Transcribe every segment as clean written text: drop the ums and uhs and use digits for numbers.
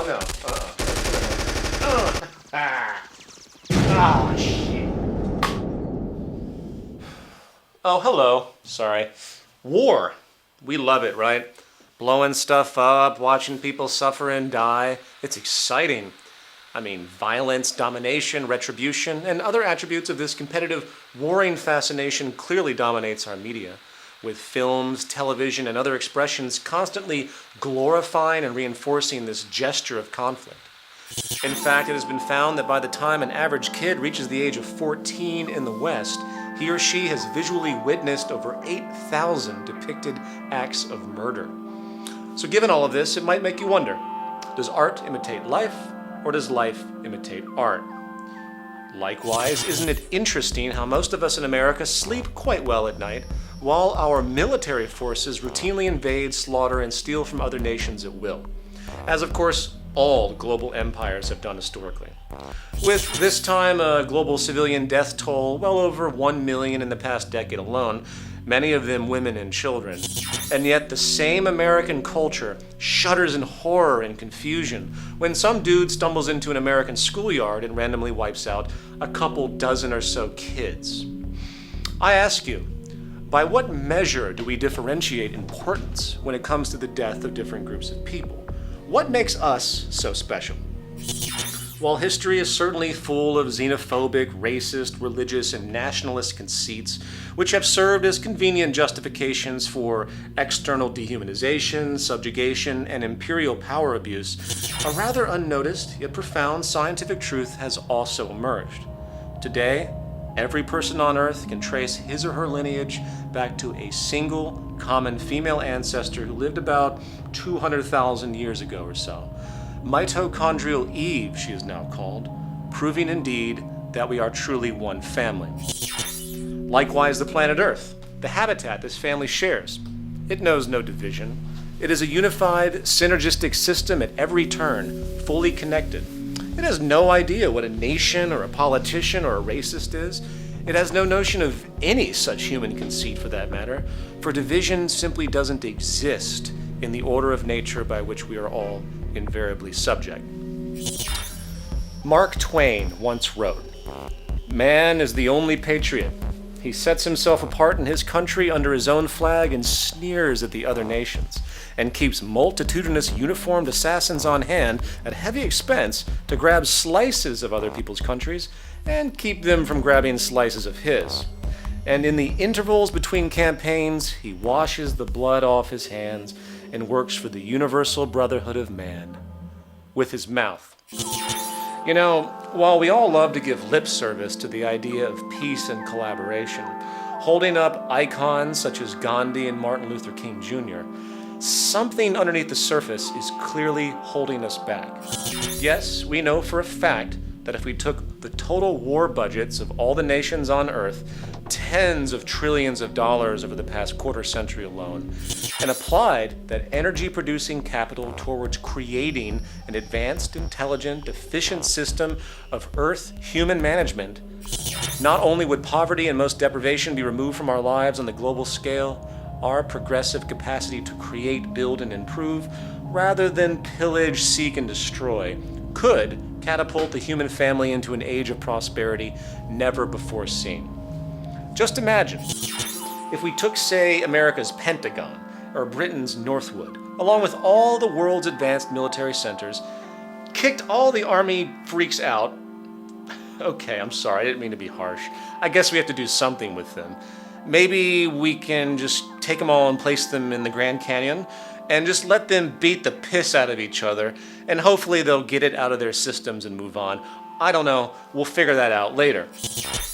no. Ah, shit. Oh, hello. Sorry. War. We love it, right? Blowing stuff up, watching people suffer and die. It's exciting. I mean, violence, domination, retribution, and other attributes of this competitive, warring fascination clearly dominates our media, with films, television, and other expressions constantly glorifying and reinforcing this gesture of conflict. In fact, it has been found that by the time an average kid reaches the age of 14 in the West, he or she has visually witnessed over 8,000 depicted acts of murder. So given all of this, it might make you wonder, does art imitate life, or does life imitate art? Likewise, isn't it interesting how most of us in America sleep quite well at night, while our military forces routinely invade, slaughter, and steal from other nations at will? As of course, all global empires have done historically. With this time a global civilian death toll well over 1 million in the past decade alone, many of them women and children. And yet the same American culture shudders in horror and confusion when some dude stumbles into an American schoolyard and randomly wipes out a couple dozen or so kids. I ask you, by what measure do we differentiate importance when it comes to the death of different groups of people? What makes us so special? While history is certainly full of xenophobic, racist, religious, and nationalist conceits, which have served as convenient justifications for external dehumanization, subjugation, and imperial power abuse, a rather unnoticed yet profound scientific truth has also emerged. Today, every person on Earth can trace his or her lineage back to a single, common female ancestor who lived about 200,000 years ago or so. Mitochondrial Eve, she is now called, proving indeed that we are truly one family. Likewise, the planet Earth, the habitat this family shares. It knows no division. It is a unified, synergistic system at every turn, fully connected. It has no idea what a nation or a politician or a racist is. It has no notion of any such human conceit for that matter, for division simply doesn't exist in the order of nature by which we are all invariably subject. Mark Twain once wrote, "Man is the only patriot. He sets himself apart in his country under his own flag and sneers at the other nations, and keeps multitudinous uniformed assassins on hand at heavy expense to grab slices of other people's countries and keep them from grabbing slices of his. And in the intervals between campaigns, he washes the blood off his hands and works for the universal brotherhood of man with his mouth." You know, while we all love to give lip service to the idea of peace and collaboration, holding up icons such as Gandhi and Martin Luther King Jr., something underneath the surface is clearly holding us back. Yes, we know for a fact that if we took the total war budgets of all the nations on Earth, tens of trillions of dollars over the past quarter century alone, and applied that energy-producing capital towards creating an advanced, intelligent, efficient system of Earth human management, not only would poverty and most deprivation be removed from our lives on the global scale, our progressive capacity to create, build, and improve, rather than pillage, seek, and destroy, could catapult the human family into an age of prosperity never before seen. Just imagine, if we took, say, America's Pentagon, or Britain's Northwood, along with all the world's advanced military centers, kicked all the army freaks out. Okay, I'm sorry, I didn't mean to be harsh. I guess we have to do something with them. Maybe we can just take them all and place them in the Grand Canyon and just let them beat the piss out of each other, and hopefully they'll get it out of their systems and move on. I don't know, we'll figure that out later.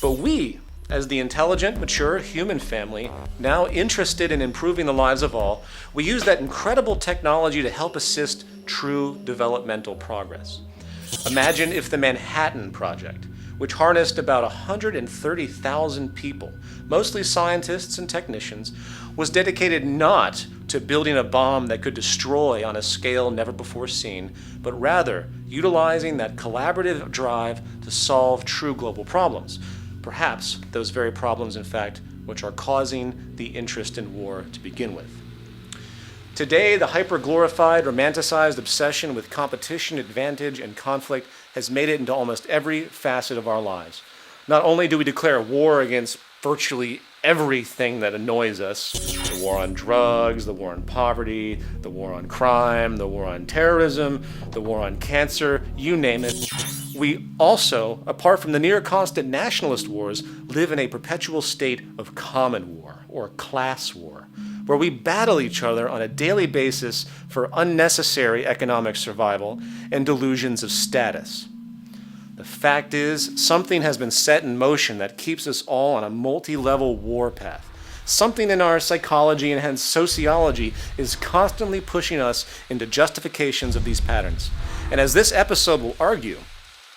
But we, as the intelligent, mature human family, now interested in improving the lives of all, we use that incredible technology to help assist true developmental progress. Imagine if the Manhattan Project, which harnessed about 130,000 people, mostly scientists and technicians, was dedicated not to building a bomb that could destroy on a scale never before seen, but rather utilizing that collaborative drive to solve true global problems. Perhaps those very problems, in fact, which are causing the interest in war to begin with. Today, the hyper-glorified, romanticized obsession with competition, advantage, and conflict has made it into almost every facet of our lives. Not only do we declare war against virtually everything that annoys us, the war on drugs, the war on poverty, the war on crime, the war on terrorism, the war on cancer, you name it, we also, apart from the near constant nationalist wars, live in a perpetual state of common war, or class war, where we battle each other on a daily basis for unnecessary economic survival and delusions of status. The fact is, something has been set in motion that keeps us all on a multi-level war path. Something in our psychology and hence sociology is constantly pushing us into justifications of these patterns. And as this episode will argue,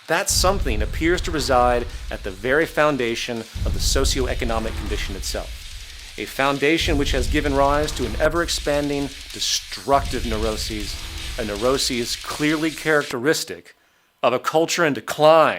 that something appears to reside at the very foundation of the socioeconomic condition itself. A foundation which has given rise to an ever-expanding, destructive neuroses, a neuroses clearly characteristic of a culture in decline.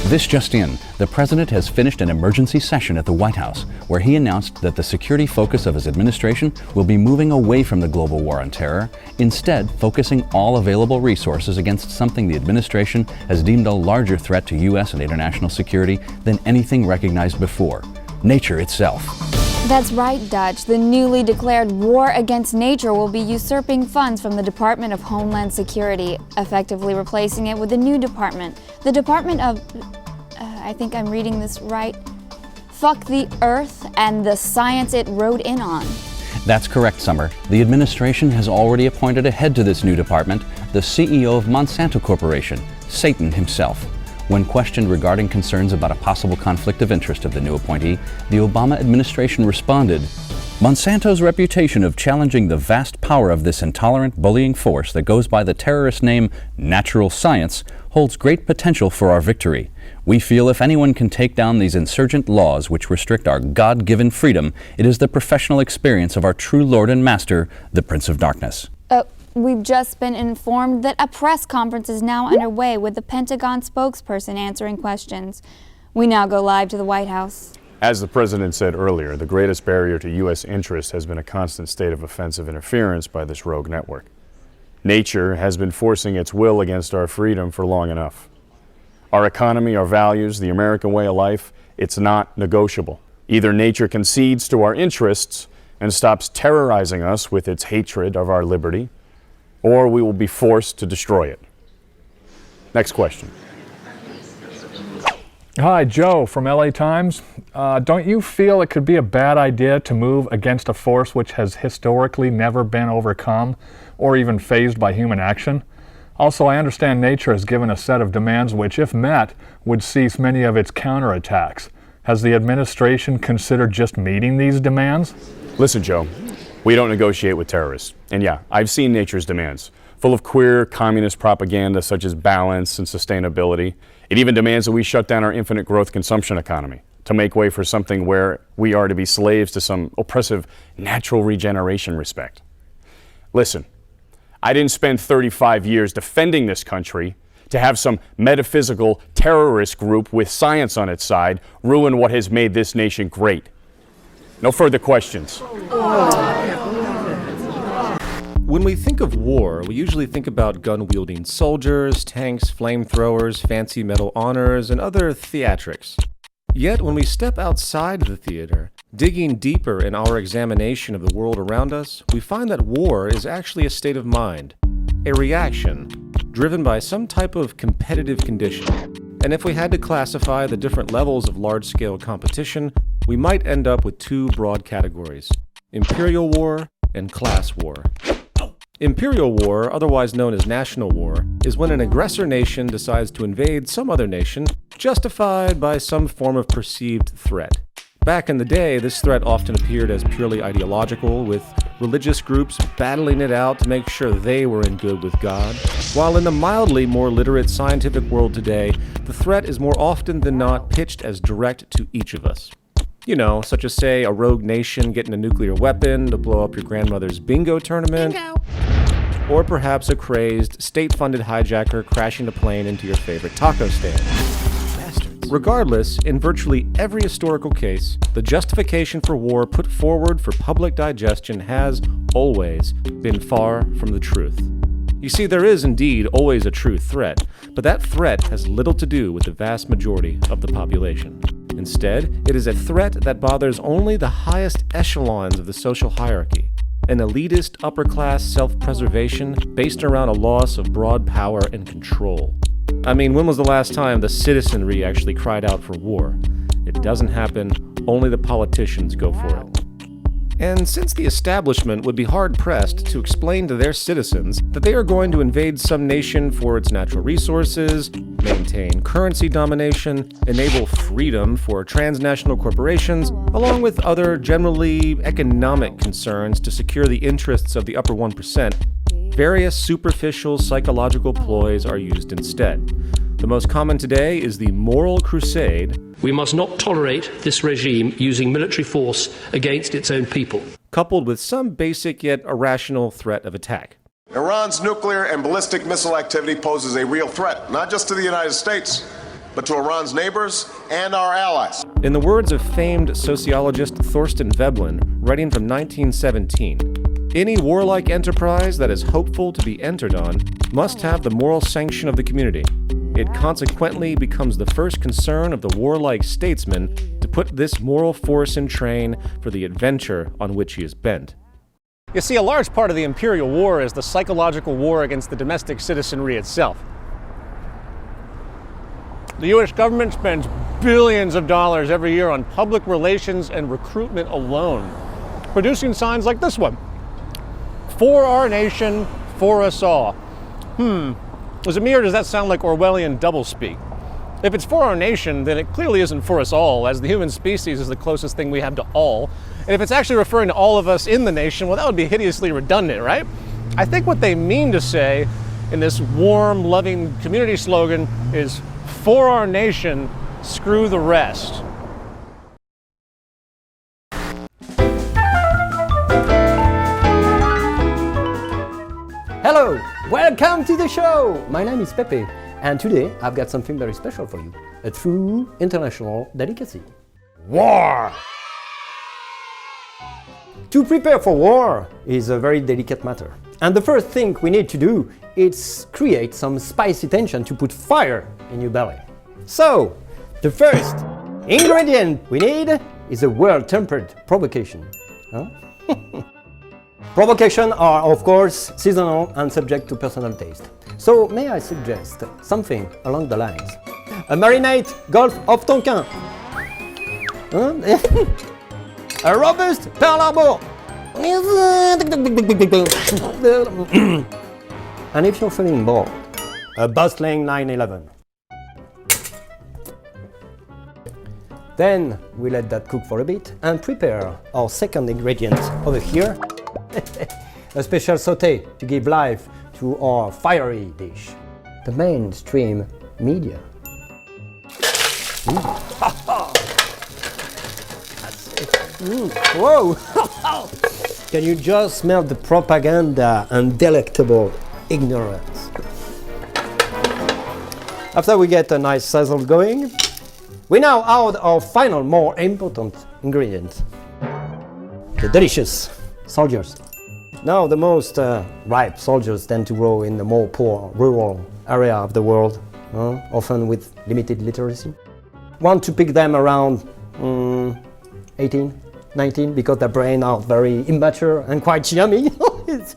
This just in, the president has finished an emergency session at the White House where he announced that the security focus of his administration will be moving away from the global war on terror, instead focusing all available resources against something the administration has deemed a larger threat to U.S. and international security than anything recognized before: nature itself. That's right, Dutch. The newly declared war against nature will be usurping funds from the Department of Homeland Security, effectively replacing it with a new department. The Department of, I think I'm reading this right, Fuck the Earth and the Science it rode in on. That's correct, Summer. The administration has already appointed a head to this new department, the CEO of Monsanto Corporation, Satan himself. When questioned regarding concerns about a possible conflict of interest of the new appointee, the Obama administration responded, "Monsanto's reputation of challenging the vast power of this intolerant, bullying force that goes by the terrorist name Natural Science holds great potential for our victory. We feel if anyone can take down these insurgent laws which restrict our God-given freedom, it is the professional experience of our true Lord and Master, the Prince of Darkness." We've just been informed that a press conference is now underway with the Pentagon spokesperson answering questions. We now go live to the White House. As the president said earlier, the greatest barrier to U.S. interest has been a constant state of offensive interference by this rogue network. Nature has been forcing its will against our freedom for long enough. Our economy, our values, the American way of life, it's not negotiable. Either nature concedes to our interests and stops terrorizing us with its hatred of our liberty, or we will be forced to destroy it. Next question. Hi, Joe from LA Times. Don't you feel it could be a bad idea to move against a force which has historically never been overcome or even phased by human action? Also, I understand nature has given a set of demands which, if met, would cease many of its counterattacks. Has the administration considered just meeting these demands? Listen, Joe, we don't negotiate with terrorists. And yeah, I've seen nature's demands, full of queer communist propaganda such as balance and sustainability. It even demands that we shut down our infinite growth consumption economy to make way for something where we are to be slaves to some oppressive natural regeneration respect. Listen, I didn't spend 35 years defending this country to have some metaphysical terrorist group with science on its side ruin what has made this nation great. No further questions. When we think of war, we usually think about gun-wielding soldiers, tanks, flamethrowers, fancy medal honors, and other theatrics. Yet when we step outside the theater, digging deeper in our examination of the world around us, we find that war is actually a state of mind, a reaction, driven by some type of competitive condition. And if we had to classify the different levels of large-scale competition, we might end up with two broad categories: imperial war and class war. Imperial war, otherwise known as national war, is when an aggressor nation decides to invade some other nation, justified by some form of perceived threat. Back in the day, this threat often appeared as purely ideological, with religious groups battling it out to make sure they were in good with God. While in the mildly more literate scientific world today, the threat is more often than not pitched as direct to each of us. You know, such as, say, a rogue nation getting a nuclear weapon to blow up your grandmother's bingo tournament. Bingo. Or perhaps a crazed, state-funded hijacker crashing a plane into your favorite taco stand. Bastards. Regardless, in virtually every historical case, the justification for war put forward for public digestion has, always, been far from the truth. You see, there is indeed always a true threat, but that threat has little to do with the vast majority of the population. Instead, it is a threat that bothers only the highest echelons of the social hierarchy, an elitist upper-class self-preservation based around a loss of broad power and control. I mean, when was the last time the citizenry actually cried out for war? It doesn't happen, only the politicians go for it. And since the establishment would be hard-pressed to explain to their citizens that they are going to invade some nation for its natural resources, maintain currency domination, enable freedom for transnational corporations, along with other generally economic concerns to secure the interests of the upper 1%, various superficial psychological ploys are used instead. The most common today is the moral crusade. We must not tolerate this regime using military force against its own people, coupled with some basic yet irrational threat of attack. Iran's nuclear and ballistic missile activity poses a real threat, not just to the United States, but to Iran's neighbors and our allies. In the words of famed sociologist Thorstein Veblen, writing from 1917, any warlike enterprise that is hopeful to be entered on must have the moral sanction of the community. It consequently becomes the first concern of the warlike statesman to put this moral force in train for the adventure on which he is bent. You see, a large part of the Imperial War is the psychological war against the domestic citizenry itself. The U.S. government spends billions of dollars every year on public relations and recruitment alone, producing signs like this one. For our nation, for us all. Was it me, or does that sound like Orwellian doublespeak? If it's for our nation, then it clearly isn't for us all, as the human species is the closest thing we have to all. And if it's actually referring to all of us in the nation, well, that would be hideously redundant, right? I think what they mean to say in this warm, loving community slogan is, for our nation, screw the rest. Hello, welcome to the show! My name is Pepe, and today I've got something very special for you. A true international delicacy. War! To prepare for war is a very delicate matter. And the first thing we need to do is create some spicy tension to put fire in your belly. So, the first ingredient we need is a well-tempered provocation. Huh? Provocations are, of course, seasonal and subject to personal taste. So, may I suggest something along the lines? A marinade Gulf of Tonkin. A robust Pearl Harbor. And if you're feeling bored, a bustling 9/11. Then we let that cook for a bit and prepare our second ingredient over here. A special sauté to give life to our fiery dish. The mainstream media. Whoa! Can you just smell the propaganda and delectable ignorance? After we get a nice sizzle going, we now add our final, more important ingredient. The delicious soldiers. Now, the most ripe soldiers tend to grow in the more poor, rural area of the world, often with limited literacy. Want to pick them around 18, 19, because their brains are very immature and quite yummy. It's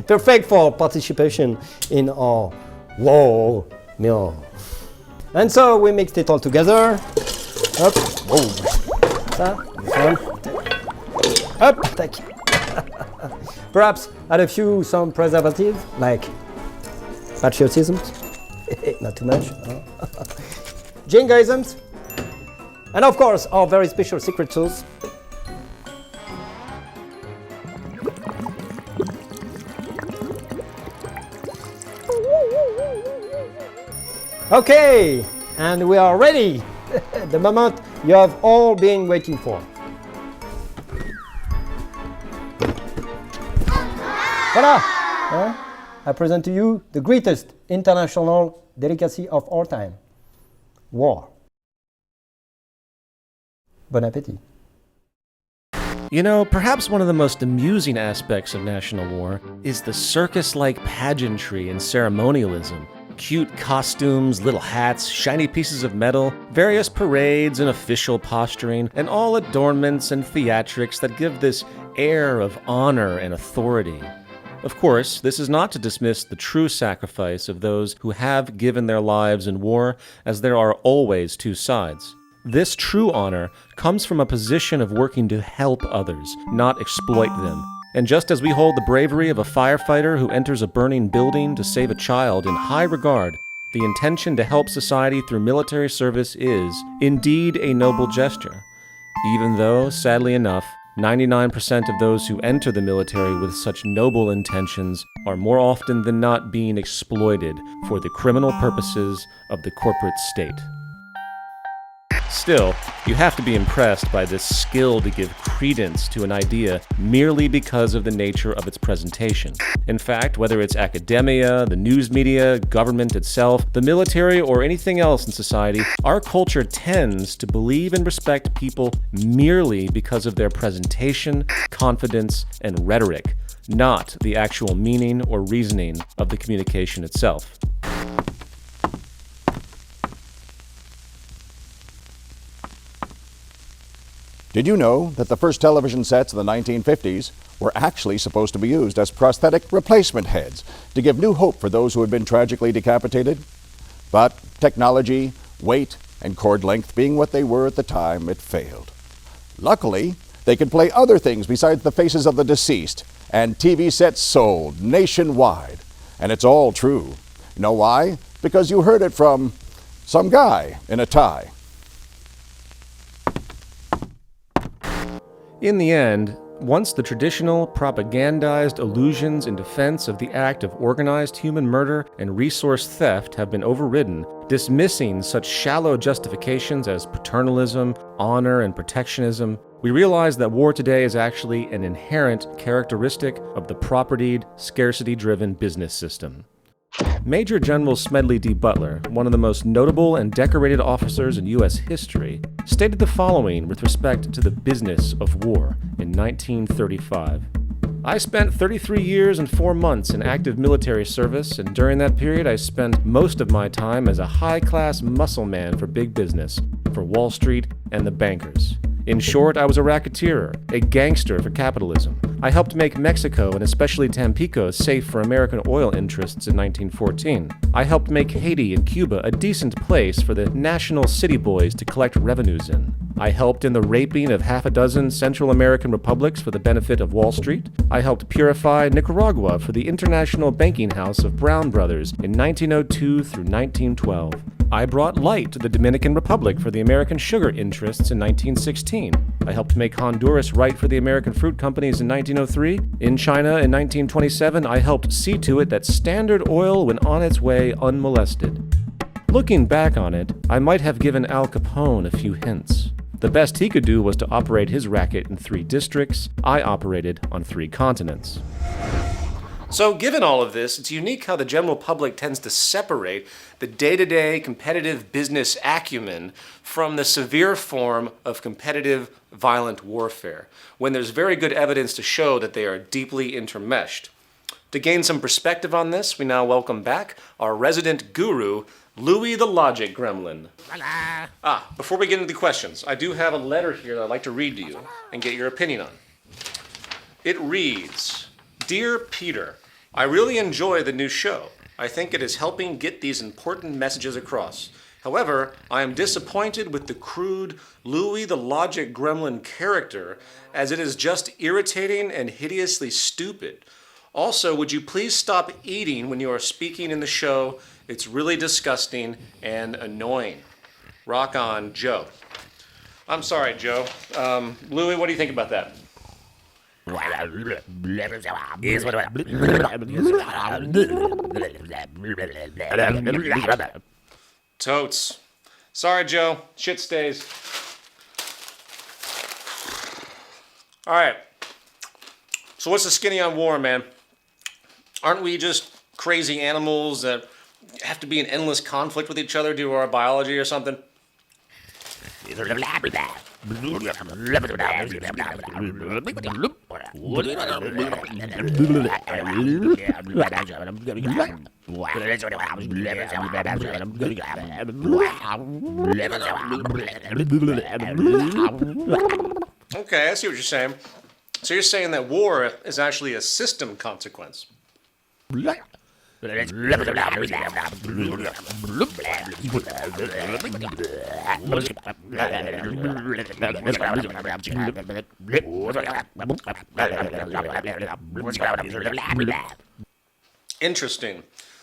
perfect for participation in our war meal. And so we mixed it all together. Up, whoa. Up, take. Perhaps add a few some preservative, like patriotism, not too much, jingoism, and of course our very special secret sauce. Okay, and we are ready. The moment you have all been waiting for. Voila! I present to you the greatest international delicacy of all time. War. Bon appétit. You know, perhaps one of the most amusing aspects of national war is the circus-like pageantry and ceremonialism. Cute costumes, little hats, shiny pieces of metal, various parades and official posturing, and all adornments and theatrics that give this air of honor and authority. Of course, this is not to dismiss the true sacrifice of those who have given their lives in war, as there are always two sides. This true honor comes from a position of working to help others, not exploit them. And just as we hold the bravery of a firefighter who enters a burning building to save a child in high regard, the intention to help society through military service is, indeed, a noble gesture. Even though, sadly enough, 99% of those who enter the military with such noble intentions are more often than not being exploited for the criminal purposes of the corporate state. Still, you have to be impressed by this skill to give credence to an idea merely because of the nature of its presentation. In fact, whether it's academia, the news media, government itself, the military, or anything else in society, our culture tends to believe and respect people merely because of their presentation, confidence, and rhetoric, not the actual meaning or reasoning of the communication itself. Did you know that the first television sets in the 1950s were actually supposed to be used as prosthetic replacement heads to give new hope for those who had been tragically decapitated? But technology, weight, and cord length being what they were at the time, it failed. Luckily, they could play other things besides the faces of the deceased, and TV sets sold nationwide. And it's all true. You know why? Because you heard it from some guy in a tie. In the end, once the traditional, propagandized illusions in defense of the act of organized human murder and resource theft have been overridden, dismissing such shallow justifications as paternalism, honor, and protectionism, we realize that war today is actually an inherent characteristic of the propertied, scarcity-driven business system. Major General Smedley D. Butler, one of the most notable and decorated officers in U.S. history, stated the following with respect to the business of war in 1935. I spent 33 years and 4 months in active military service, and during that period I spent most of my time as a high-class muscle man for big business, for Wall Street and the bankers. In short, I was a racketeer, a gangster for capitalism. I helped make Mexico, and especially Tampico, safe for American oil interests in 1914. I helped make Haiti and Cuba a decent place for the national city boys to collect revenues in. I helped in the raping of half a dozen Central American republics for the benefit of Wall Street. I helped purify Nicaragua for the international banking house of Brown Brothers in 1902 through 1912. I brought light to the Dominican Republic for the American sugar interests in 1916. I helped make Honduras right for the American fruit companies in 1903. In China in 1927, I helped see to it that Standard Oil went on its way unmolested. Looking back on it, I might have given Al Capone a few hints. The best he could do was to operate his racket in 3 districts. I operated on 3 continents. So given all of this, it's unique how the general public tends to separate the day-to-day competitive business acumen from the severe form of competitive violent warfare, when there's very good evidence to show that they are deeply intermeshed. To gain some perspective on this, we now welcome back our resident guru, Louis the Logic Gremlin. Before we get into the questions, I do have a letter here that I'd like to read to you and get your opinion on. It reads, Dear Peter, I really enjoy the new show. I think it is helping get these important messages across. However, I am disappointed with the crude Louis the Logic Gremlin character, as it is just irritating and hideously stupid. Also, would you please stop eating when you are speaking in the show? It's really disgusting and annoying. Rock on, Joe. I'm sorry, Joe. Louis, what do you think about that? Totes. Sorry, Joe. Shit stays. All right. So what's the skinny on war, man? Aren't we just crazy animals that have to be in endless conflict with each other due to our biology or something? Okay, I see what you're saying. So you're saying that war is actually a system consequence. Interesting.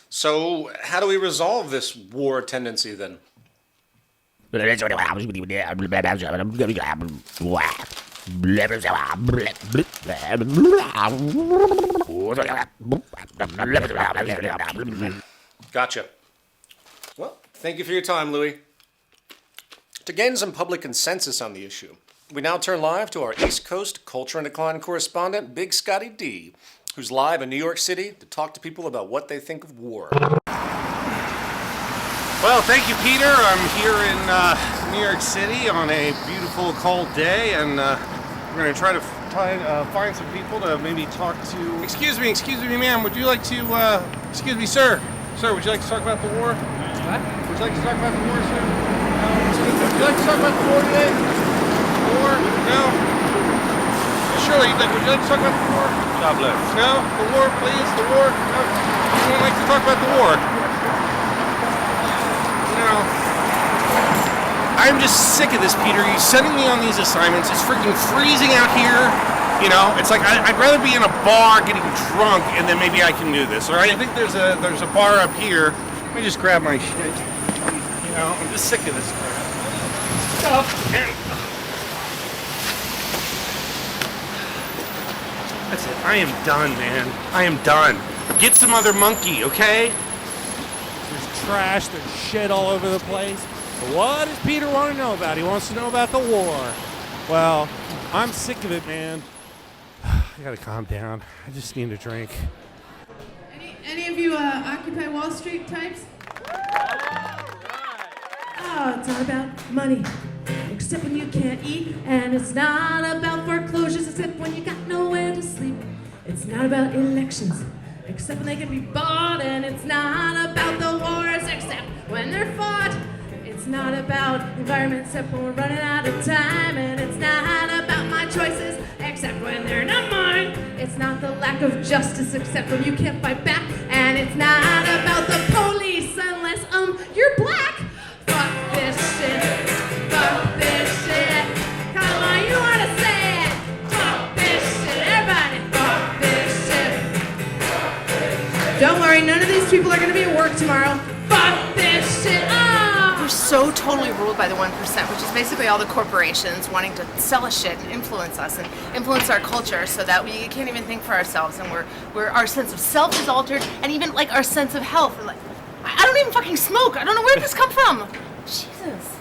So how do we resolve this war tendency then? Gotcha. Well, thank you for your time, Louis. To gain some public consensus on the issue, we now turn live to our East Coast Culture and Decline correspondent, Big Scotty D, who's live in New York City to talk to people about what they think of war. Well, thank you, Peter. I'm here in New York City on a beautiful, cold day, and we're going to try to find some people to maybe talk to. Excuse me, ma'am. Would you like to? Excuse me, sir. Sir, would you like to talk about the war? What? Would you like to talk about the war, sir? Would you like to talk about the war today? The war? No. Surely, would you like to talk about the war? God bless. No, the war, please. The war. No. You don't like to talk about the war. I'm just sick of this, Peter. You're sending me on these assignments. It's freaking freezing out here. You know, it's like I'd rather be in a bar getting drunk, and then maybe I can do this. All right? I think there's a bar up here. Let me just grab my shit. You know, I'm just sick of this. Stuff. That's it. I am done, man. I am done. Get some other monkey, okay? There's trash, there's shit all over the place. But what does Peter want to know about? He wants to know about the war. Well, I'm sick of it, man. I gotta calm down. I just need a drink. Any of you Occupy Wall Street types? Oh, it's not about money, except when you can't eat. And it's not about foreclosures, except when you got nowhere to sleep. It's not about elections, except when they can be bought. And it's not about the wars, except when they're fought. It's not about the environment, except when we're running out of time. And it's not about my choices, except when they're not mine. It's not the lack of justice, except when you can't fight back. And it's not about the police, unless you're black. Fuck this shit. Fuck this shit. Come on, you wanna say it? Fuck this shit. Everybody, fuck this shit. Don't worry, none of these people are gonna be at work tomorrow. Fuck this shit. We're so totally ruled by the 1%, which is basically all the corporations wanting to sell us shit and influence us and influence our culture so that we can't even think for ourselves, and we're our sense of self is altered, and even like our sense of health. Like, I don't even fucking smoke. I don't know where this come from. Jesus.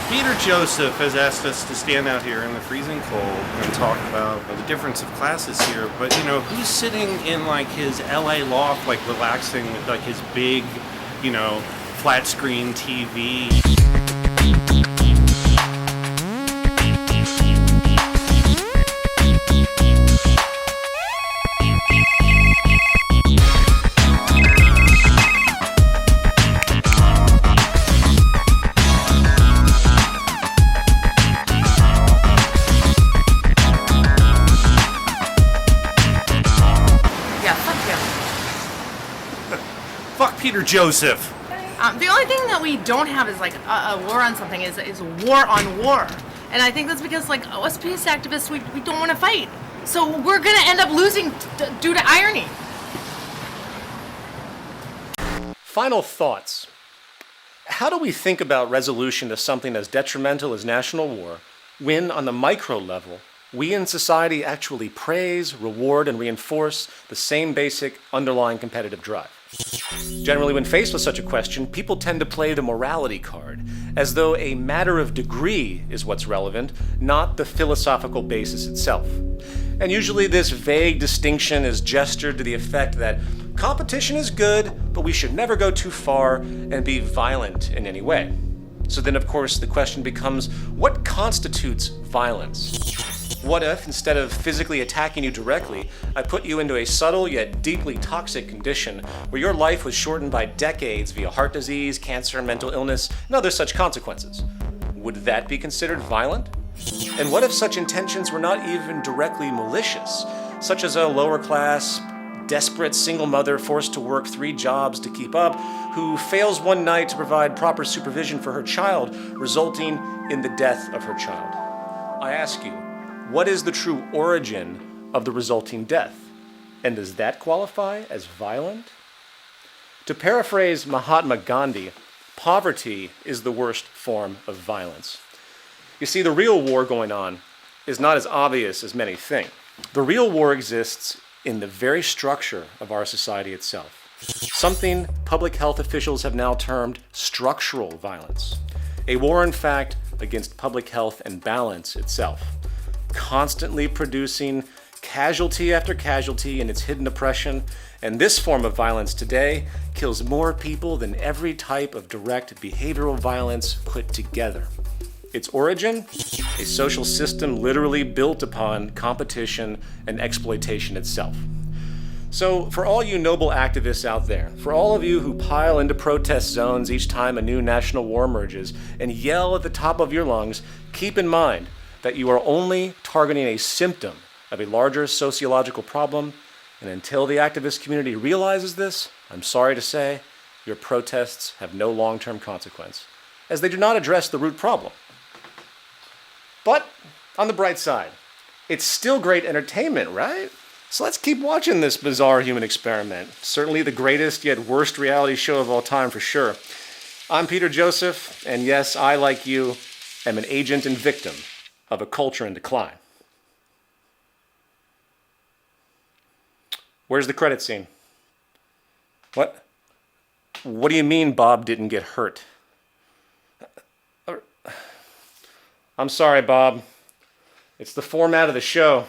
Peter Joseph has asked us to stand out here in the freezing cold and talk about the difference of classes here. But, you know, who's sitting in, like, his LA loft, like, relaxing with, like, his big, you know, flat screen TV? Yeah, fuck him. Fuck Peter Joseph. The only thing that we don't have is like a war on something is war on war. And I think that's because like us peace activists, we don't want to fight. So we're going to end up losing due to irony. Final thoughts. How do we think about resolution to something as detrimental as national war when, on the micro level, we in society actually praise, reward, and reinforce the same basic underlying competitive drive? Generally, when faced with such a question, people tend to play the morality card, as though a matter of degree is what's relevant, not the philosophical basis itself. And usually this vague distinction is gestured to the effect that competition is good, but we should never go too far and be violent in any way. So then, of course, the question becomes, what constitutes violence? What if, instead of physically attacking you directly, I put you into a subtle yet deeply toxic condition where your life was shortened by decades via heart disease, cancer, mental illness, and other such consequences? Would that be considered violent? And what if such intentions were not even directly malicious, such as a lower class, desperate single mother forced to work 3 jobs to keep up, who fails one night to provide proper supervision for her child, resulting in the death of her child? I ask you, what is the true origin of the resulting death? And does that qualify as violent? To paraphrase Mahatma Gandhi, poverty is the worst form of violence. You see, the real war going on is not as obvious as many think. The real war exists in the very structure of our society itself. Something public health officials have now termed structural violence. A war, in fact, against public health and balance itself, constantly producing casualty after casualty in its hidden oppression, and this form of violence today kills more people than every type of direct behavioral violence put together. Its origin? A social system literally built upon competition and exploitation itself. So, for all you noble activists out there, for all of you who pile into protest zones each time a new national war emerges and yell at the top of your lungs, keep in mind that you are only targeting a symptom of a larger sociological problem, and until the activist community realizes this, I'm sorry to say, your protests have no long-term consequence, as they do not address the root problem. But, on the bright side, it's still great entertainment, right? So let's keep watching this bizarre human experiment. Certainly the greatest yet worst reality show of all time for sure. I'm Peter Joseph, and yes, I, like you, am an agent and victim of a culture in decline. Where's the credit scene? What? What do you mean Bob didn't get hurt? I'm sorry, Bob. It's the format of the show.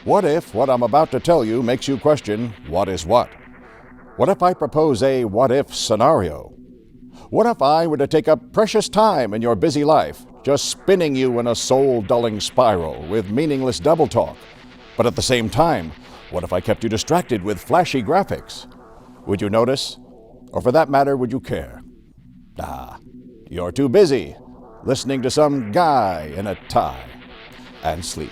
What if what I'm about to tell you makes you question what is what? What if I propose a what-if scenario? What if I were to take up precious time in your busy life, just spinning you in a soul-dulling spiral with meaningless double talk? But at the same time, what if I kept you distracted with flashy graphics? Would you notice? Or for that matter, would you care? Ah, you're too busy listening to some guy in a tie and sleep.